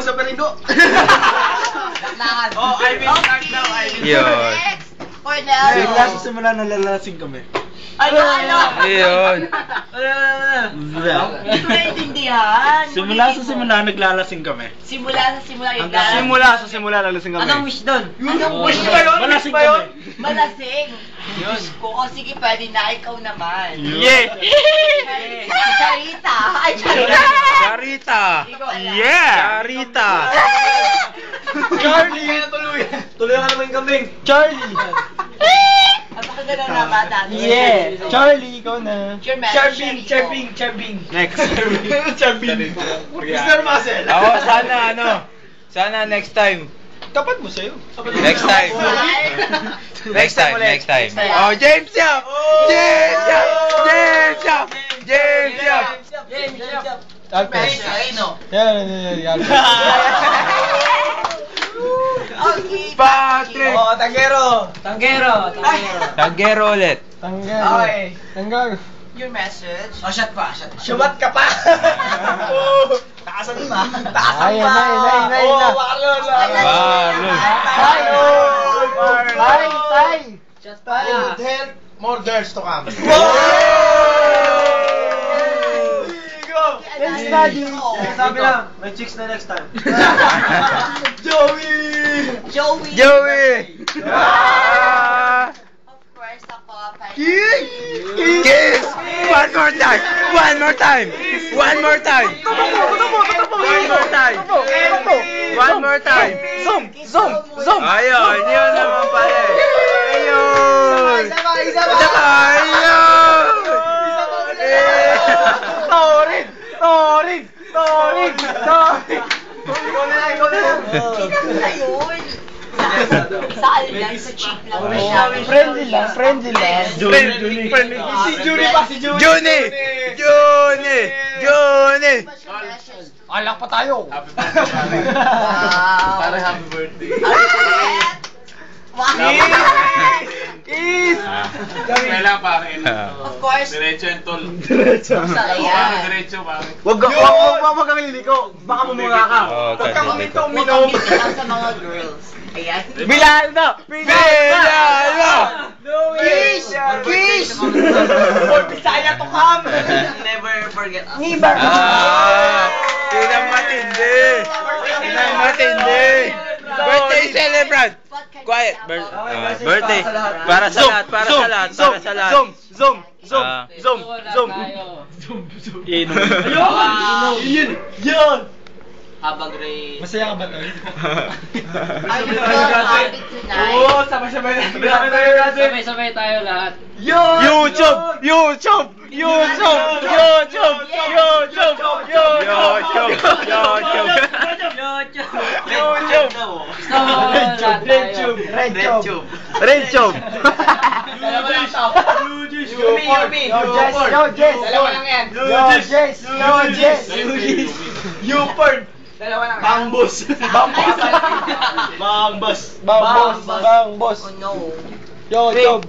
Sa perindo. Oh, I will start now. Yun. Cornel. Bigla sa simula nalalasing kami. Ano? Yun. Hindi ko naiintindihan. Simula sa simula naglalasing kami. Simula yung Simula sa simula lalasing kami. Anong wish doon? Anong Wish wish? ba yun? Malasing kami. Malasing. Diyos ko. O sige, pwede na. Ikaw naman. Yeah. Charita. Ay, Charita. Charita. Ikaw alam. Yeah. Charita. Charlie! Tuloy ka naman kambing. Charlie! Ang pakagalaw na bata. Yeah! Charlie, ikaw na. Your message. Charbing. Next. Charbing. Mr. Marcel. Ako, sana next time. Tapat mo sa'yo. Next time. Next time. Oh, James Yap! James Yap! Yan. Okay. Patrick! Oh, Tanggero. Tanggero ulit. Okay. Tanggero. Your message. Shot ka pa. Taasan pa. Ay, Oh, Marlon. Say. Good health, more girls to come. Let's study. Sabi lang, may chicks na next time. Joey. Of course, ako. Kiss! One more time! Zoom! Ayun, yun naman pala eh. Ayun! Sabay! Torin! Sino na yun? Saan lang? Sa cheap lang. Friendly lang. Si Juni pa, Juni! Alak pa tayo. Wow. Happy birthday. Wow. Kiss! Kailan pa? Of course. Diretso yung tol. Ayan. Diretso pa. Wag kang liliko. Baka mumura ka. Wag kang Mukhang bibig lang sa mga girls. Ayan. Bilaldo! Kiss! For Bisaya to come! Never forget us. Tinang matindi! Birthday celebrant! Quiet! Birthday! Para sa lahat! Zoom! Yun! Habang Ray. Masaya ka ba, Tol? Are you happy tonight? Oo, sabay tayo lahat. YouTube! Red Bangbos. Oh no. Yo, job.